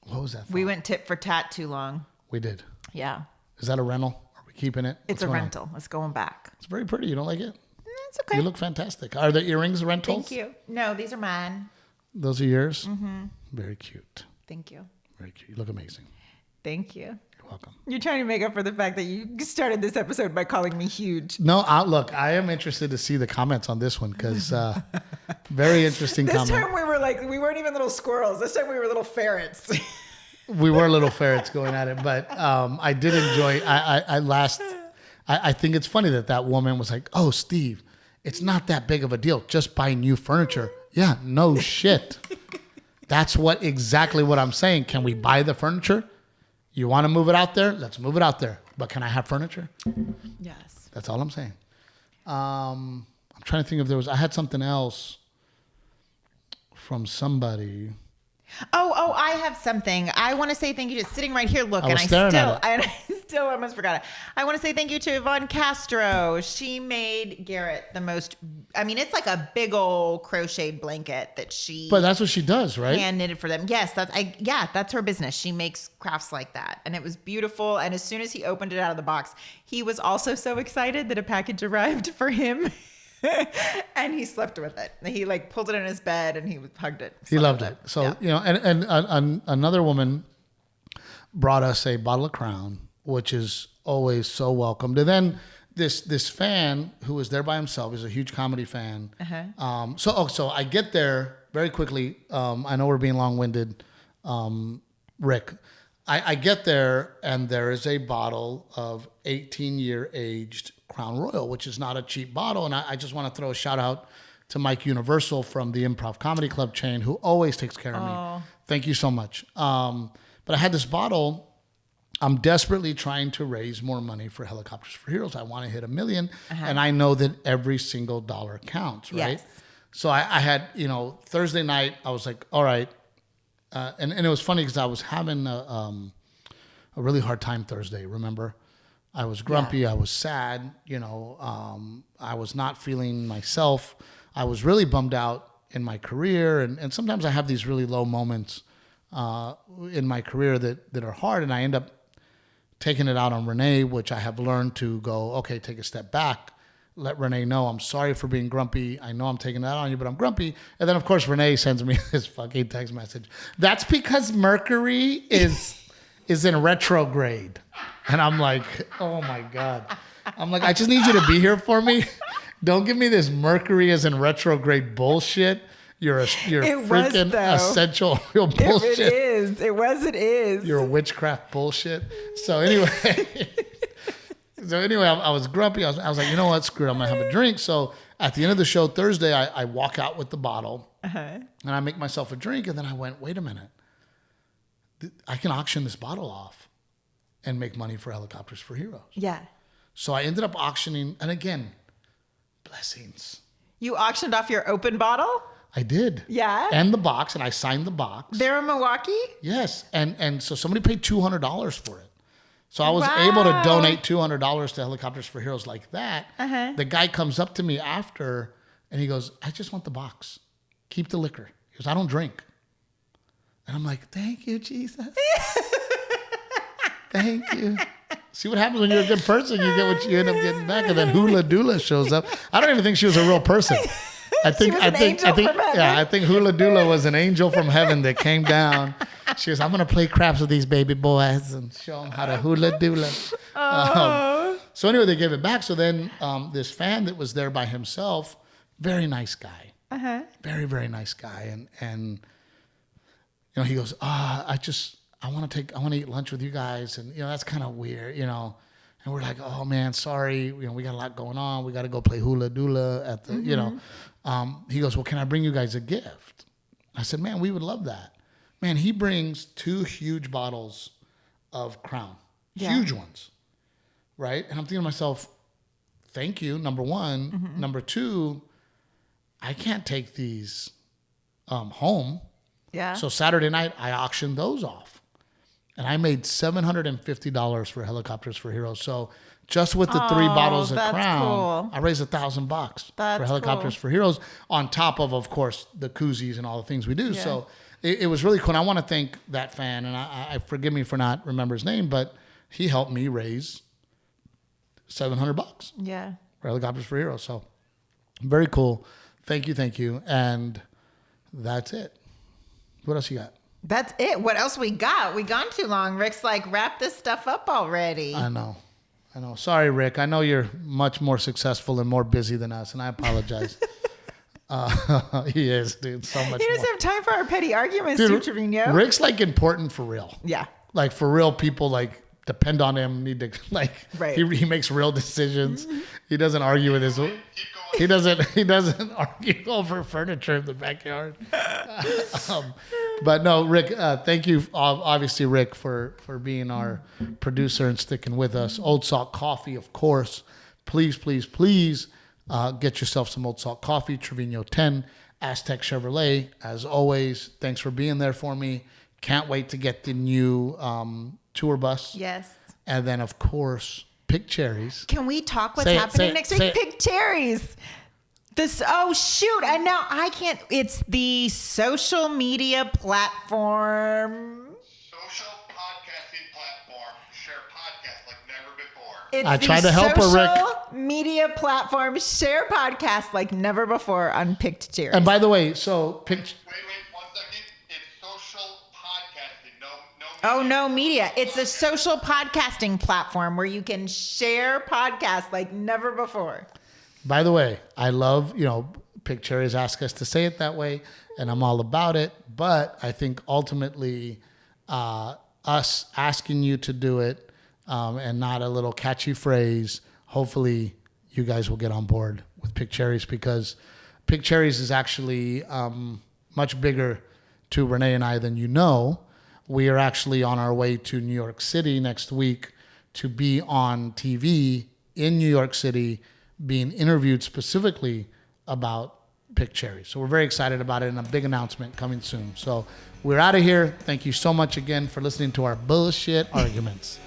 A: was that thought?
B: We went tit for tat too long.
A: We did.
B: Yeah.
A: Is that a rental? Are we keeping it?
B: It's
A: What's
B: a
A: going on?
B: rental. It's going back.
A: It's very pretty. You don't like it?
B: It's okay.
A: You look fantastic. Are the earrings rentals?
B: Thank you. No, these are mine.
A: Those are yours? Mm-hmm. Very cute.
B: Thank you.
A: Very cute. You look amazing.
B: Thank you.
A: You're welcome.
B: You're trying to make up for the fact that you started this episode by calling me huge.
A: No, look, I am interested to see the comments on this one because very interesting
B: This
A: comment.
B: time we weren't even little squirrels. This time we were little ferrets.
A: We were little ferrets going at it, but I did enjoy. I think it's funny that woman was like, "Oh, Steve, it's not that big of a deal. Just buy new furniture." Yeah, no shit. That's exactly what I'm saying. Can we buy the furniture? You want to move it out there? Let's move it out there. But can I have furniture?
B: Yes.
A: That's all I'm saying. I'm trying to think if I had something else from somebody.
B: Oh, I have something. I want to say thank you. Just sitting right here, look,
A: I was
B: and
A: staring at
B: I still almost forgot it. I want to say thank you to Yvonne Castro. She made Garrett the most. I mean, it's like a big old crocheted blanket that she.
A: But that's what she does, right?
B: Hand knitted for them. Yes, that's her business. She makes crafts like that, and it was beautiful. And as soon as he opened it out of the box, he was also so excited that a package arrived for him. And he slept with it. He pulled it in his bed and he hugged it.
A: He loved it. So,
B: yeah.
A: And another woman brought us a bottle of Crown, which is always so welcomed. And then this fan who was there by himself, is a huge comedy fan.
B: Uh-huh.
A: So I get there very quickly. I know we're being long-winded, Rick. I get there and there is a bottle of 18-year aged Crown Royal, which is not a cheap bottle. And I just want to throw a shout out to Mike Universal from the Improv Comedy Club chain, who always takes care of me. Thank you so much. But I had this bottle. I'm desperately trying to raise more money for Helicopters for Heroes. I want to hit $1 million. Uh-huh. And I know that every single dollar counts, right?
B: Yes.
A: So I had, Thursday night, I was like, all right. And it was funny because I was having a really hard time Thursday, remember? I was grumpy. Yeah. I was sad. I was not feeling myself. I was really bummed out in my career. And sometimes I have these really low moments in my career that are hard. And I end up taking it out on Renae, which I have learned to go, okay, take a step back. Let Renae know I'm sorry for being grumpy. I know I'm taking that on you, but I'm grumpy. And then, of course, Renae sends me this fucking text message. That's because Mercury is in retrograde. And I'm like, oh my God. I'm like, I just need you to be here for me. Don't give me this Mercury is in retrograde bullshit. You're freaking essential real bullshit.
B: It is. It is.
A: You're a witchcraft bullshit. So anyway, I was grumpy. I was like, you know what? Screw it. I'm going to have a drink. So at the end of the show Thursday, I walk out with the bottle and I make myself a drink. And then I went, wait a minute. I can auction this bottle off and make money for Helicopters for Heroes.
B: Yeah.
A: So I ended up auctioning, and again, blessings.
B: You auctioned off your open bottle?
A: I did.
B: Yeah.
A: And the box, and I signed the box.
B: They're in Milwaukee?
A: Yes. And so somebody paid $200 for it. So I was able to donate $200 to Helicopters for Heroes like that. Uh-huh. The guy comes up to me after, and he goes, I just want the box. Keep the liquor. He goes, I don't drink. And I'm like, thank you, Jesus. Thank you. See what happens when you're a good person? You get what you end up getting back. And then Hula Dula shows up. I don't even think she was a real person. I think Hula Dula was an angel from heaven that came down. She was, I'm going to play craps with these baby boys and show them how to Hula Dula. So anyway, they gave it back. So then this fan that was there by himself, very nice guy. Uh-huh. Very, very nice guy. And he goes, I want to eat lunch with you guys. And, that's kind of weird, And we're like, oh man, sorry. We got a lot going on. We got to go play Hula Dula at the, he goes, well, can I bring you guys a gift? I said, man, we would love that. Man, he brings 2 huge bottles of Crown, huge ones. Right. And I'm thinking to myself, thank you. Number one. Mm-hmm. Number 2, I can't take these home. Yeah. So Saturday night, I auctioned those off. And I made $750 for Helicopters for Heroes. So just with the 3 bottles of Crown, I raised $1,000 for Helicopters for Heroes, on top of course, the koozies and all the things we do. Yeah. So it was really cool. And I want to thank that fan, and I forgive me for not remember his name, but he helped me raise $700. Yeah. For Helicopters for Heroes. So very cool. Thank you. And that's it. What else you got?
B: That's it. What else we got? We gone too long. Rick's like, wrap this stuff up already.
A: I know. Sorry, Rick. I know you're much more successful and more busy than us, and I apologize. He is, dude. So much
B: He doesn't
A: more.
B: have time for our petty arguments, too, Trevino.
A: Rick's like important for real.
B: Yeah.
A: Like for real, people like depend on him. Need to like.
B: Right.
A: He makes real decisions. He doesn't argue with his.
C: Keep going.
A: He doesn't argue over furniture in the backyard. But no, Rick, thank you, obviously, Rick, for being our producer and sticking with us. Old Salt Coffee, of course. Please, please, please get yourself some Old Salt Coffee, Trevino 10, Aztec Chevrolet. As always, thanks for being there for me. Can't wait to get the new tour bus.
B: Yes.
A: And then, of course, pick Cherries.
B: Can we talk what's
A: Say it,
B: happening
A: say it,
B: next
A: say
B: week?
A: it.
B: Pick Cherries. Oh, shoot. And now I can't. It's the social media platform.
C: Social podcasting platform. Share podcasts like never before.
B: It's
A: I
B: the
A: tried to help her, Rick.
B: social media platform. Share podcasts like never before on Picked Cherries.
A: And by the way, so pick.
C: Wait, 1 second. It's social podcasting. No.
B: Oh, no media. It's a social podcasting platform where you can share podcasts like never before.
A: By the way, I love, Pick Cherries ask us to say it that way, and I'm all about it. But I think ultimately us asking you to do it and not a little catchy phrase, hopefully you guys will get on board with Pick Cherries, because Pick Cherries is actually much bigger to Renae and I than you know. We are actually on our way to New York City next week to be on TV in New York City, being interviewed specifically about Pick Cherries. So we're very excited about it, and a big announcement coming soon. So we're out of here. Thank you so much again for listening to our bullshit arguments.